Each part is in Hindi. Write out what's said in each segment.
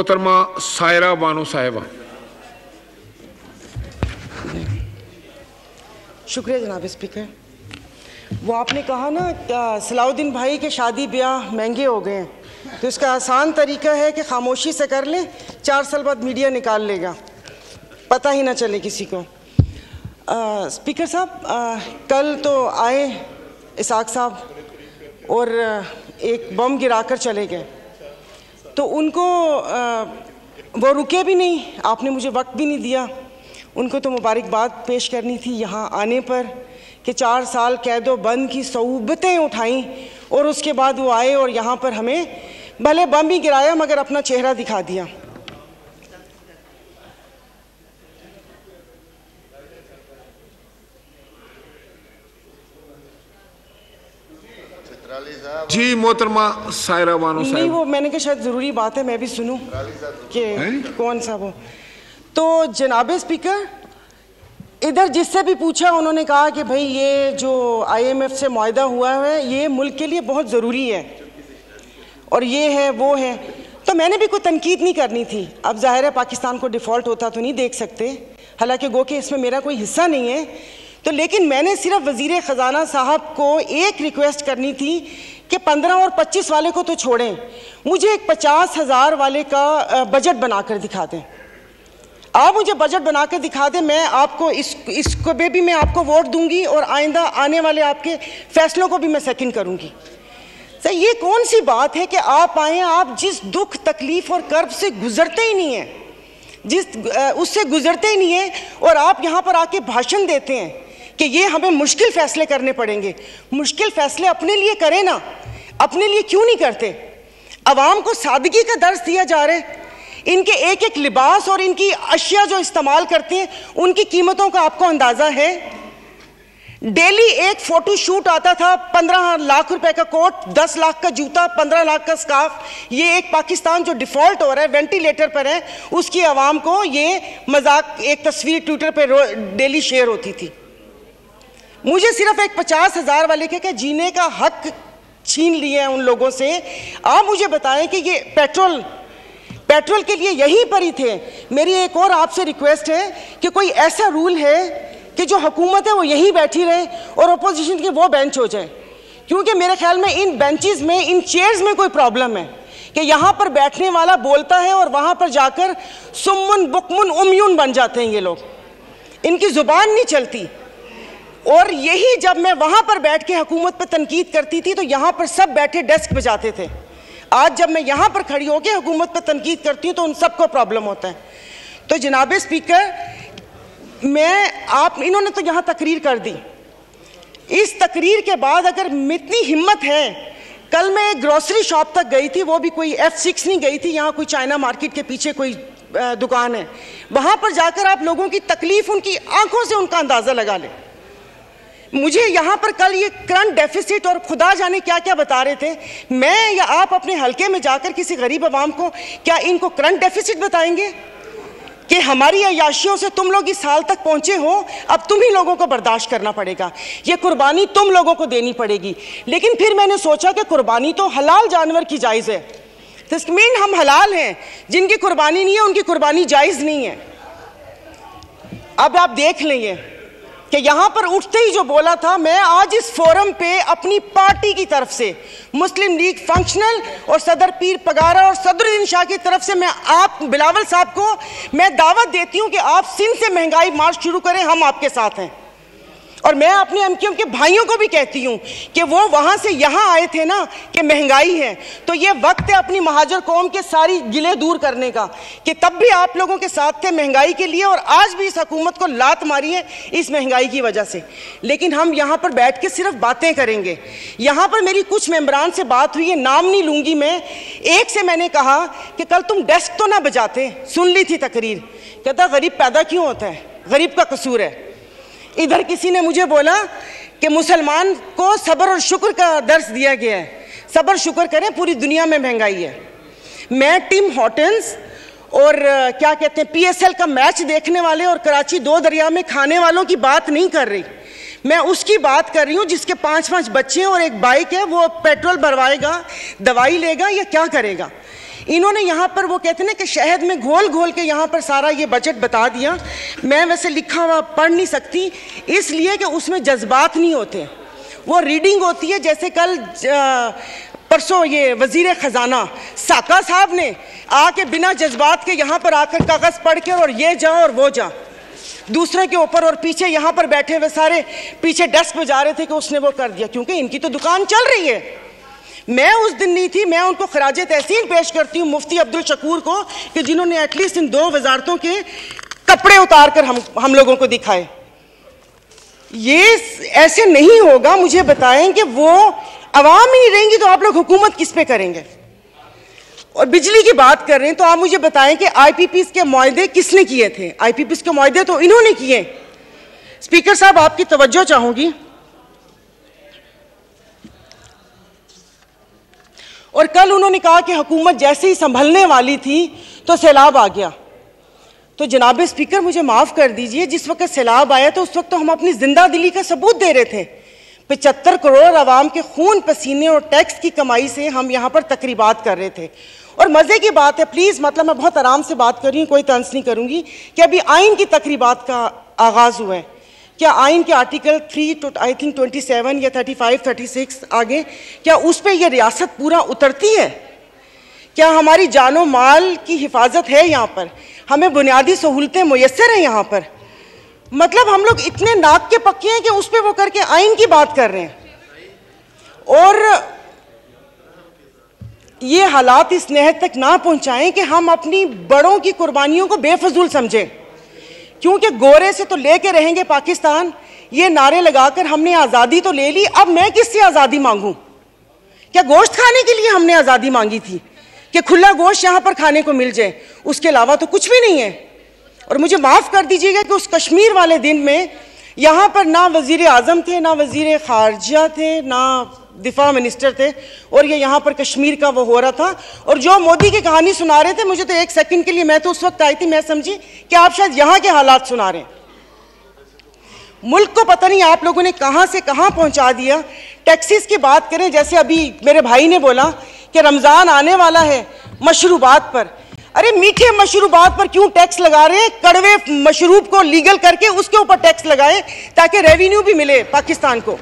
मोहतरमा सायरा बानो साहिबा। शुक्रिया जनाब स्पीकर। वो आपने कहा ना सलाउद्दीन भाई के शादी ब्याह महंगे हो गए हैं, तो इसका आसान तरीका है कि खामोशी से कर लें, 4 साल बाद मीडिया निकाल लेगा, पता ही ना चले किसी को। स्पीकर साहब, कल तो आए इसाक साहब और एक बम गिराकर चले गए, तो उनको वो रुके भी नहीं, आपने मुझे वक्त भी नहीं दिया। उनको तो मुबारकबाद पेश करनी थी यहाँ आने पर कि 4 साल कैदो बंद की सऊबतें उठाईं और उसके बाद वो आए और यहाँ पर हमें भले बम ही गिराया मगर अपना चेहरा दिखा दिया। जी मोहतरमा सायरा बानो साहिबा। नहीं, वो मैंने कहा शायद ज़रूरी बात है मैं भी सुनूं कि कौन सा वो। तो जनाब स्पीकर, इधर जिससे भी पूछा उन्होंने कहा कि भाई ये जो IMF से मुआहदा हुआ है ये मुल्क के लिए बहुत ज़रूरी है और ये है वो है, तो मैंने भी कोई तनकीद नहीं करनी थी। अब ज़ाहिर है पाकिस्तान को डिफ़ॉल्ट होता तो नहीं देख सकते, हालांकि गो कि इसमें मेरा कोई हिस्सा नहीं है, तो लेकिन मैंने सिर्फ वज़ीर ख़जाना साहब को एक रिक्वेस्ट करनी थी कि 15 और 25 वाले को तो छोड़ें, मुझे एक 50,000 वाले का बजट बनाकर दिखा दें। आप मुझे बजट बनाकर दिखा दें, मैं आपको इसको भी मैं आपको वोट दूंगी और आइंदा आने वाले आपके फैसलों को भी मैं सेकंड करूंगी। सर, ये कौन सी बात है कि आप आए, आप जिस दुख तकलीफ और कर्ब से गुजरते ही नहीं हैं, उससे गुजरते ही नहीं हैं, और आप यहाँ पर आके भाषण देते हैं कि ये हमें मुश्किल फैसले करने पड़ेंगे। मुश्किल फैसले अपने लिए करें ना, अपने लिए क्यों नहीं करते? अवाम को सादगी का दर्स दिया जा रहा है। इनके एक एक लिबास और इनकी अशिया जो इस्तेमाल करते हैं उनकी कीमतों का आपको अंदाज़ा है? डेली एक फ़ोटो शूट आता था, 15 लाख रुपए का कोट, 10 लाख का जूता, 15 लाख का स्कार्फ। ये एक पाकिस्तान जो डिफ़ॉल्ट हो रहा है, वेंटिलेटर पर है, उसकी आवाम को ये मजाक, एक तस्वीर ट्विटर पर डेली शेयर होती थी। मुझे सिर्फ एक 50,000 वाले के जीने का हक छीन लिए हैं उन लोगों से। आप मुझे बताएं कि ये पेट्रोल के लिए यहीं पर ही थे। मेरी एक और आपसे रिक्वेस्ट है कि कोई ऐसा रूल है कि जो हुकूमत है वो यहीं बैठी रहे और अपोजिशन के वो बेंच हो जाए, क्योंकि मेरे ख्याल में इन बेंचेस में, इन चेयर्स में कोई प्रॉब्लम है कि यहाँ पर बैठने वाला बोलता है और वहाँ पर जाकर सुम्मुन बुकमुन उम्यून बन जाते हैं ये लोग, इनकी ज़ुबान नहीं चलती। और यही जब मैं वहाँ पर बैठ के हुकूमत पर तनकीद करती थी तो यहाँ पर सब बैठे डेस्क बजाते थे। आज जब मैं यहाँ पर खड़ी होकर हुकूमत पर तनकीद करती हूँ तो उन सबको प्रॉब्लम होता है। तो जनाब स्पीकर, इन्होंने तो यहाँ तकरीर कर दी, इस तकरीर के बाद अगर इतनी हिम्मत है, कल मैं एक ग्रोसरी शॉप तक गई थी, वो भी कोई F6 नहीं गई थी, यहाँ कोई चाइना मार्केट के पीछे कोई दुकान है, वहाँ पर जाकर आप लोगों की तकलीफ, उनकी आंखों से उनका अंदाज़ा लगा लें। मुझे यहाँ पर कल ये करंट डेफिसिट और खुदा जाने क्या क्या बता रहे थे, मैं या आप अपने हलके में जाकर किसी गरीब आवाम को क्या इनको करंट डेफिसिट बताएंगे कि हमारी अयाशियों से तुम लोग इस साल तक पहुँचे हो, अब तुम ही लोगों को बर्दाश्त करना पड़ेगा, ये कुर्बानी तुम लोगों को देनी पड़ेगी। लेकिन फिर मैंने सोचा कि कुर्बानी तो हलाल जानवर की जायज़ है, तो मीन हम हलाल हैं, जिनकी कुर्बानी नहीं है उनकी कुर्बानी जायज़ नहीं है। अब आप देख लेंगे कि यहाँ पर उठते ही जो बोला था, मैं आज इस फोरम पे अपनी पार्टी की तरफ से, मुस्लिम लीग फंक्शनल और सदर पीर पगारा और सदरुद्दीन शाह की तरफ से, मैं आप बिलावल साहब को मैं दावत देती हूँ कि आप सिंध से महंगाई मार्च शुरू करें, हम आपके साथ हैं। और मैं अपने एमक्यूएम के भाइयों को भी कहती हूँ कि वो वहाँ से यहाँ आए थे ना कि महंगाई है, तो ये वक्त है अपनी महाजर कौम के सारी गिले दूर करने का कि तब भी आप लोगों के साथ थे महंगाई के लिए और आज भी इस हुकूमत को लात मारी है इस महंगाई की वजह से। लेकिन हम यहाँ पर बैठ के सिर्फ बातें करेंगे। यहाँ पर मेरी कुछ मेंबरान से बात हुई है, नाम नहीं लूँगी मैं। एक से मैंने कहा कि कल तुम डेस्क तो ना बजाते, सुन ली थी तकरीर, कहता गरीब पैदा क्यों होता है, गरीब का कसूर है। इधर किसी ने मुझे बोला कि मुसलमान को सब्र और शुक्र का दर्स दिया गया है, सब्र शुक्र करें, पूरी दुनिया में महंगाई है। मैं टिम हॉर्टन्स और क्या कहते हैं PSL का मैच देखने वाले और कराची 2 दरिया में खाने वालों की बात नहीं कर रही, मैं उसकी बात कर रही हूँ जिसके 5-5 बच्चे और एक बाइक है, वो पेट्रोल भरवाएगा, दवाई लेगा या क्या करेगा। इन्होंने यहाँ पर वो कहते हैं ना कि शहद में घोल घोल के यहाँ पर सारा ये बजट बता दिया। मैं वैसे लिखा हुआ पढ़ नहीं सकती, इसलिए कि उसमें जज्बात नहीं होते, वो रीडिंग होती है। जैसे कल परसों ये वजीर खजाना साका साहब ने आके बिना जज्बात के यहाँ पर आकर कागज पढ़ के और ये जा और वो जा दूसरे के ऊपर, और पीछे यहाँ पर बैठे हुए सारे पीछे डेस्क पे जा रहे थे कि उसने वो कर दिया, क्योंकि इनकी तो दुकान चल रही है। मैं उस दिन नहीं थी, मैं उनको खराजे तहसीन पेश करती हूँ मुफ्ती अब्दुल शकूर को कि जिन्होंने एटलीस्ट इन 2 वजारतों के कपड़े उतार कर हम लोगों को दिखाए। ये ऐसे नहीं होगा। मुझे बताएं कि वो अवाम ही नहीं रहेंगी तो आप लोग हुकूमत किस पे करेंगे? और बिजली की बात कर रहे हैं तो आप मुझे बताएं कि आईपीपीस के मुआहदे किसने किए थे? आईपीपीस के मुआहदे तो इन्होंने किए। स्पीकर साहब, आपकी तवज्जो चाहूंगी। और कल उन्होंने कहा कि हुकूमत जैसे ही संभलने वाली थी तो सैलाब आ गया। तो जनाब स्पीकर, मुझे माफ कर दीजिए, जिस वक्त सैलाब आया तो उस वक्त तो हम अपनी जिंदा दिली का सबूत दे रहे थे। 75 करोड़ आवाम के खून पसीने और टैक्स की कमाई से हम यहाँ पर तकरीबात कर रहे थे। और मजे की बात है, प्लीज, मतलब मैं बहुत आराम से बात कर रही हूँ, कोई तंज नहीं करूंगी, कि अभी आइन की तकरीबात का आगाज हुआ है। क्या आइन के आर्टिकल 3 आई थिंक 27 या 35, 36 आगे, क्या उस पर यह रियासत पूरा उतरती है? क्या हमारी जानो माल की हिफाजत है? यहाँ पर हमें बुनियादी सहूलतें मुयस्सर हैं यहाँ पर? मतलब हम लोग इतने नाक के पक्के हैं कि उस पर वो करके आइन की बात कर रहे हैं। और ये हालात इस नहद तक ना पहुंचाएं कि हम अपनी बड़ों की कुर्बानियों को बेफजूल समझें, क्योंकि गोरे से तो लेके रहेंगे पाकिस्तान, ये नारे लगाकर हमने आज़ादी तो ले ली, अब मैं किससे आज़ादी मांगूं? क्या गोश्त खाने के लिए हमने आज़ादी मांगी थी कि खुला गोश्त यहाँ पर खाने को मिल जाए? उसके अलावा तो कुछ भी नहीं है। और मुझे माफ़ कर दीजिएगा कि उस कश्मीर वाले दिन में यहाँ पर ना वज़ीर आज़म थे, ना वज़ीर ख़ारजा थे, ना दिफा मिनिस्टर थे, और ये यहाँ पर कश्मीर का वो हो रहा था। और जो मोदी की कहानी सुना रहे थे, मुझे तो एक सेकंड के लिए, मैं तो उस वक्त आई थी, मैं समझी कि आप शायद यहाँ के हालात सुना रहे हैं। मुल्क को पता नहीं आप लोगों ने कहाँ से कहाँ पहुँचा दिया। टैक्सीज की बात करें, जैसे अभी मेरे भाई ने बोला कि रमज़ान आने वाला है, मशरूबात पर, अरे मीठे मशरूबात पर क्यों टैक्स लगा रहे हैं? कड़वे मशरूब को लीगल करके उसके ऊपर टैक्स लगाए ताकि रेवेन्यू भी मिले पाकिस्तान को।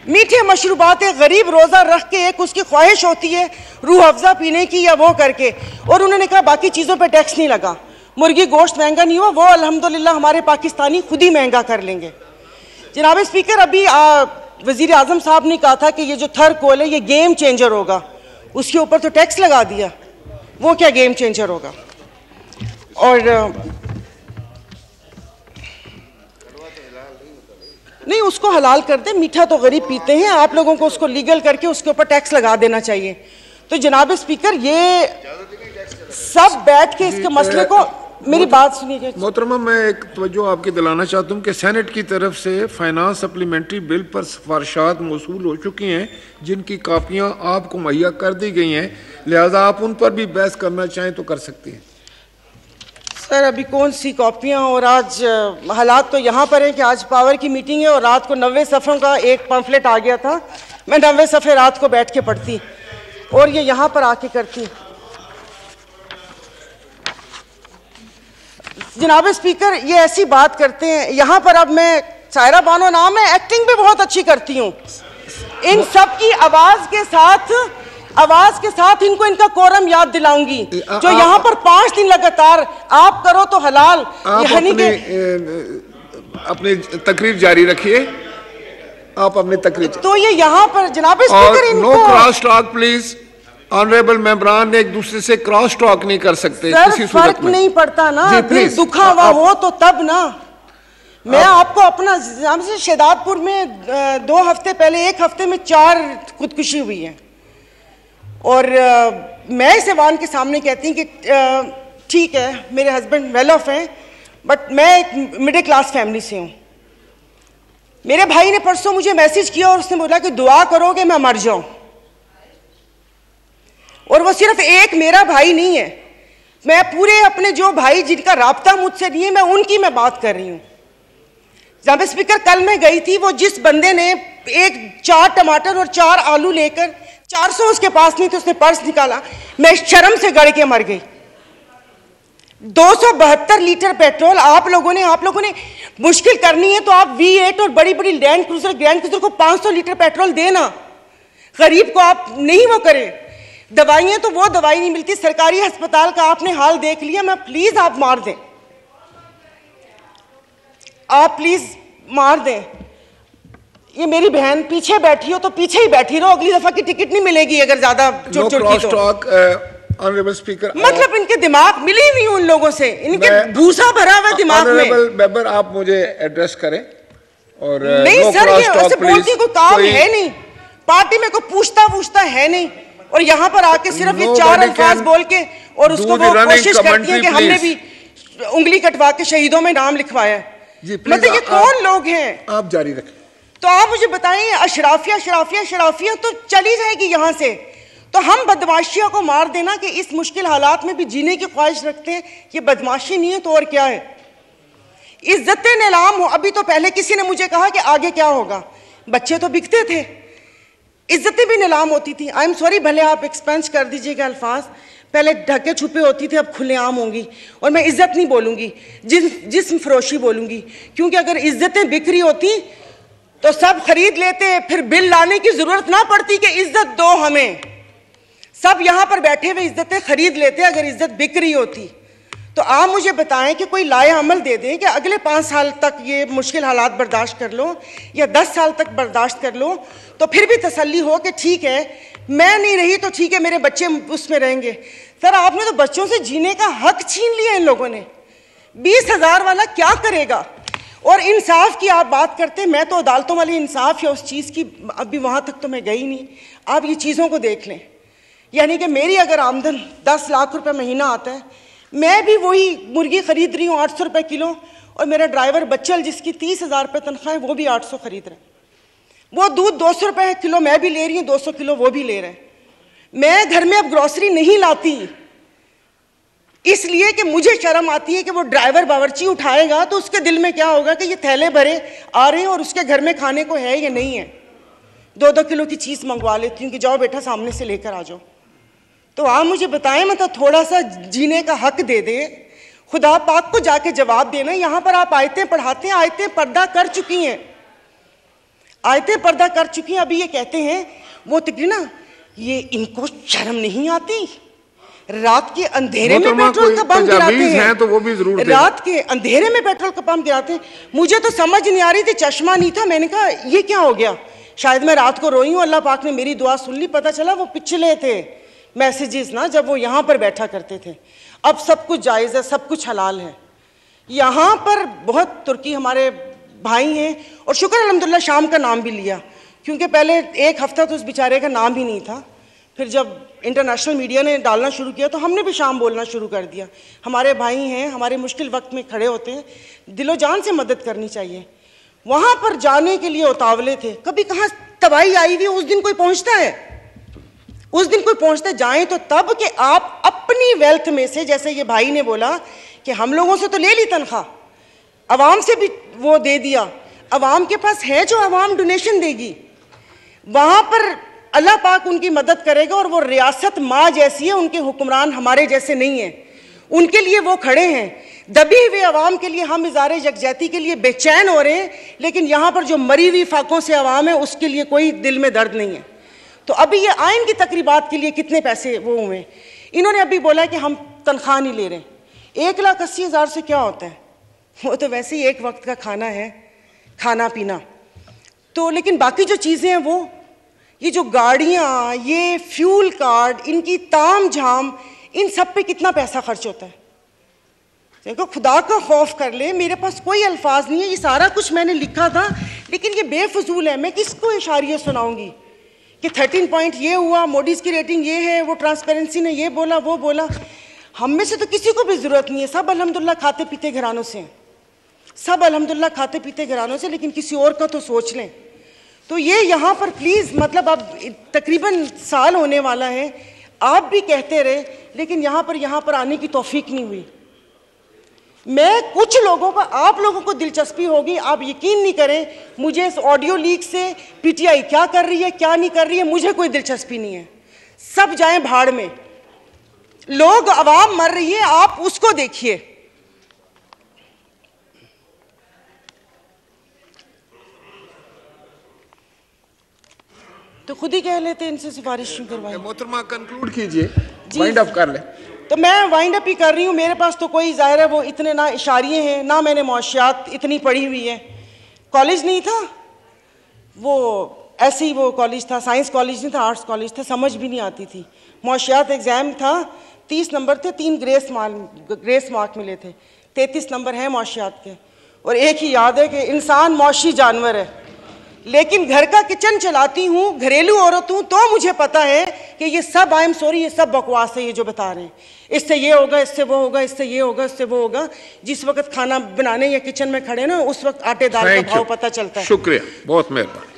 मीठे मशरूबात, एक गरीब रोज़ा रख के एक उसकी ख्वाहिश होती है रूह अफ़ज़ा पीने की या वो करके, और उन्होंने कहा बाकी चीज़ों पे टैक्स नहीं लगा। मुर्गी गोश्त महंगा नहीं हुआ, वो अल्हम्दुलिल्लाह हमारे पाकिस्तानी खुद ही महंगा कर लेंगे। जनाब स्पीकर, अभी वज़ीर आज़म साहब ने कहा था कि ये जो थर कोल है ये गेम चेंजर होगा, उसके ऊपर तो टैक्स लगा दिया। वो क्या गेम चेंजर होगा? और नहीं, उसको हलाल कर दे, मीठा तो गरीब पीते हैं, आप लोगों को उसको लीगल करके उसके ऊपर टैक्स लगा देना चाहिए। तो जनाब स्पीकर, ये सब बैठ के इसके मसले को, मेरी बात सुनिए मोहतरमा, मैं एक तवज्जो आपकी दिलाना चाहता हूँ कि सेनेट की तरफ से फाइनेंस सप्लीमेंट्री बिल पर सिफारिशात मौसूल हो चुकी हैं, जिनकी कापियाँ आपको मुहैया कर दी गई हैं, लिहाजा आप उन पर भी बहस करना चाहें तो कर सकती हैं। सर, अभी कौन सी कॉपियाँ? और आज हालात तो यहाँ पर है कि आज पावर की मीटिंग है और रात को 90 सफ़ों का एक पम्फलेट आ गया था, मैं 90 सफ़े रात को बैठ के पढ़ती और ये यहाँ पर आके करती। जनाब स्पीकर, ये ऐसी बात करते हैं यहाँ पर। अब मैं, सायरा बानो नाम है, एक्टिंग भी बहुत अच्छी करती हूँ। इन सब की आवाज़ के साथ इनको इनका कोरम याद दिलाऊंगी, जो यहाँ पर 5 दिन लगातार आप करो तो हलाल। अपनी तकरीर जारी रखिए, आप अपनी तकरीर। तो ये यहाँ पर जनाब स्पीकर, इनको no cross talk please. Honourable मेंबरान ने एक दूसरे से क्रॉस टॉक नहीं कर सकते किसी सूरत में। फर्क नहीं पड़ता ना, दुखा हुआ हो तो तब ना। मैं आपको अपना शहदादपुर में 2 हफ्ते पहले, 1 हफ्ते में 4 खुदकुशी हुई है, और मैं इस ऐवान के सामने कहती हूँ कि ठीक है, मेरे हस्बैंड वेल ऑफ हैं, बट मैं एक मिडिल क्लास फैमिली से हूँ। मेरे भाई ने परसों मुझे मैसेज किया और उसने बोला कि दुआ करोगे मैं मर जाऊं। और वो सिर्फ एक मेरा भाई नहीं है, मैं पूरे अपने जो भाई जिनका राब्ता मुझसे नहीं है, मैं उनकी मैं बात कर रही हूँ। जनाब स्पीकर, कल मैं गई थी, वो जिस बंदे ने 4 टमाटर और 4 आलू लेकर 400 उसके पास नहीं तो उसने पर्स निकाला, मैं शर्म से गड़ के मर गई। 272 लीटर पेट्रोल आप लोगों ने मुश्किल करनी है तो आप V8 और बड़ी बड़ी ग्रैंड क्रूजर को 500 लीटर पेट्रोल देना, गरीब को आप नहीं वो करें। दवाइयां तो वो दवाई नहीं मिलती, सरकारी अस्पताल का आपने हाल देख लिया। मैं प्लीज आप मार दें, आप प्लीज मार दें। ये मेरी बहन पीछे बैठी हो तो पीछे ही बैठी रहो, अगली दफा की टिकट नहीं मिलेगी अगर ज्यादा चोट की। ऑनरेबल स्पीकर, मतलब इनके दिमाग मिली नहीं उन लोगों से, इनके भूसा भरा हुआ दिमाग में। मेंबर आप मुझे एड्रेस करें और नहीं सर, ये ऐसे बोलती कोई काम है नहीं, पार्टी में कोई पूछता है नहीं, और यहाँ पर आके सिर्फ ये 4 अल्फाज बोल के और उसको वो कोशिश करती है कि हमने भी उंगली कटवा के शहीदों में नाम लिखवाया है। मतलब ये कौन लोग हैं? आप जारी रखें। तो आप मुझे बताइए, अशराफिया तो चली जाएगी यहाँ से, तो हम बदमाशियों को मार देना कि इस मुश्किल हालात में भी जीने की ख्वाहिश रखते हैं, ये बदमाशी नहीं है तो और क्या है? इज्जतें नीलाम हो। अभी तो पहले किसी ने मुझे कहा कि आगे क्या होगा, बच्चे तो बिकते थे, इज्जतें भी नीलाम होती थी। आई एम सॉरी, भले आप एक्सपेंस कर दीजिएगा अल्फाज, पहले ढके छुपे होती थे, अब खुलेआम होंगी। और मैं इज्जत नहीं बोलूंगी, जिस्म फरोशी बोलूंगी, क्योंकि अगर इज्जतें बिक रही होती तो सब खरीद लेते, फिर बिल लाने की जरूरत ना पड़ती कि इज्जत दो हमें। सब यहां पर बैठे हुए इज्जतें खरीद लेते अगर इज्जत बिक रही होती। तो आप मुझे बताएं कि कोई लाए अमल दे दें कि अगले 5 साल तक ये मुश्किल हालात बर्दाश्त कर लो या 10 साल तक बर्दाश्त कर लो, तो फिर भी तसल्ली हो कि ठीक है मैं नहीं रही तो ठीक है मेरे बच्चे उसमें रहेंगे। सर आपने तो बच्चों से जीने का हक छीन लिया इन लोगों ने। 20,000 वाला क्या करेगा? और इंसाफ की आप बात करते हैं, मैं तो अदालतों वाली इंसाफ या उस चीज़ की अभी वहाँ तक तो मैं गई नहीं। आप ये चीज़ों को देख लें, यानी कि मेरी अगर आमदन 10 लाख रुपए महीना आता है, मैं भी वही मुर्गी खरीद रही हूँ 800 रुपये किलो, और मेरा ड्राइवर बच्चल जिसकी 30,000 रुपये तनख्वाह है वो भी 800 खरीद रहे हैं। वो दूध 200 रुपये किलो मैं भी ले रही हूँ, 200 किलो वो भी ले रहे हैं। मैं घर में अब ग्रॉसरी नहीं लाती इसलिए कि मुझे शर्म आती है कि वो ड्राइवर बावर्ची उठाएगा तो उसके दिल में क्या होगा कि ये थैले भरे आ रहे हैं और उसके घर में खाने को है या नहीं है। 2-2 किलो की चीज़ मंगवा लेती हूँ कि जाओ बेटा सामने से लेकर आ जाओ। तो आप मुझे बताएं, मतलब थोड़ा सा जीने का हक दे दे, खुदा पाक को जाके जवाब देना। यहाँ पर आप आयतें पढ़ाते हैं, आयतें पर्दा कर चुकी हैं, आयतें पर्दा कर चुकी हैं। अभी ये कहते हैं वो तकरीर ना, ये इनको शर्म नहीं आती, रात के अंधेरे में पेट्रोल का पंप गिराते हैं, तो वो भी जरूर रात के अंधेरे में पेट्रोल का पंप गिराते हैं। मुझे तो समझ नहीं आ रही थी, चश्मा नहीं था, मैंने कहा ये क्या हो गया, शायद मैं रात को रोई हूँ, अल्लाह पाक ने मेरी दुआ सुन ली। पता चला वो पिछले थे मैसेजेस ना, जब वो यहाँ पर बैठा करते थे। अब सब कुछ जायज़ है, सब कुछ हलाल है। यहाँ पर बहुत तुर्की हमारे भाई हैं, और शुक्र अल्हम्दुलिल्लाह शाम का नाम भी लिया, क्योंकि पहले 1 हफ्ता तो उस बेचारे का नाम ही नहीं था। फिर जब इंटरनेशनल मीडिया ने डालना शुरू किया तो हमने भी शाम बोलना शुरू कर दिया। हमारे भाई हैं, हमारे मुश्किल वक्त में खड़े होते हैं, दिलो जान से मदद करनी चाहिए। वहाँ पर जाने के लिए उतावले थे, कभी कहाँ तबाही आई हुई उस दिन कोई पहुँचता है, उस दिन कोई पहुँचते जाएं तो तब कि आप अपनी वेल्थ में से, जैसे ये भाई ने बोला कि हम लोगों से तो ले ली तनख्वाह, अवाम से भी वो दे दिया, अवाम के पास है जो अवाम डोनेशन देगी, वहाँ पर अल्लाह पाक उनकी मदद करेगा। और वो रियासत माँ जैसी है, उनके हुक्मरान हमारे जैसे नहीं हैं, उनके लिए वो खड़े हैं। दबी हुए अवाम के लिए हम इज़ारे यकजहती के लिए बेचैन हो रहे हैं, लेकिन यहाँ पर जो मरी हुई फाकों से अवाम है उसके लिए कोई दिल में दर्द नहीं है। तो अभी ये आइन की तकरीबात के लिए कितने पैसे वो हुए, इन्होंने अभी बोला कि हम तनख्वाह नहीं ले रहे। 1,80,000 से क्या होता है, वो तो वैसे ही एक वक्त का खाना है, खाना पीना तो। लेकिन बाकी जो चीज़ें हैं वो, ये जो गाड़ियाँ, ये फ्यूल कार्ड, इनकी ताम झाम, इन सब पे कितना पैसा खर्च होता है। देखो खुदा का खौफ कर ले, मेरे पास कोई अल्फाज नहीं है, ये सारा कुछ मैंने लिखा था लेकिन ये बेफजूल है। मैं किसको इशारिया सुनाऊंगी कि 13 पॉइंट ये हुआ, मोडीज की रेटिंग ये है, वो ट्रांसपेरेंसी ने ये बोला वो बोला। हम में से तो किसी को भी ज़रूरत नहीं है, सब अल्हम्दुलिल्लाह खाते पीते घरानों से हैं, सब अल्हम्दुलिल्लाह खाते पीते घरानों से, लेकिन किसी और का तो सोच लें। तो ये यहाँ पर प्लीज़, मतलब अब तकरीबन साल होने वाला है, आप भी कहते रहे लेकिन यहाँ पर आने की तौफीक नहीं हुई। मैं कुछ लोगों को, आप लोगों को दिलचस्पी होगी, आप यकीन नहीं करें, मुझे इस ऑडियो लीक से पीटीआई क्या कर रही है क्या नहीं कर रही है मुझे कोई दिलचस्पी नहीं है। सब जाएं भाड़ में, लोग, आवाम मर रही है, आप उसको देखिए। तो खुद ही कह लेते इनसे सिफारिश क्यों करवाई। मोहतरमा कंक्लूड कीजिए, वाइंड अप कर ले। तो मैं वाइंड अप ही कर रही हूँ। मेरे पास तो कोई, जाहिर है वो इतने ना इशारिये हैं, ना मैंने मुआशियात इतनी पढ़ी हुई है। कॉलेज नहीं था वो, ऐसे ही वो कॉलेज था, साइंस कॉलेज नहीं था, आर्ट्स कॉलेज था, समझ भी नहीं आती थी। मुआशियात एग्जाम था, 30 नंबर थे, 3 ग्रेस मार्क मिले थे, 33 नंबर हैं मुआशियात के। और एक ही याद है कि इंसान मौशी जानवर है, लेकिन घर का किचन चलाती हूँ, घरेलू औरत हूँ, तो मुझे पता है कि ये सब, आई एम सॉरी, ये सब बकवास है ये जो बता रहे हैं। इससे ये होगा, इससे वो होगा, इससे ये होगा, इससे वो होगा। जिस वक्त खाना बनाने या किचन में खड़े ना, उस वक्त आटे दाल का भाव पता चलता है। शुक्रिया, बहुत मेहरबानी।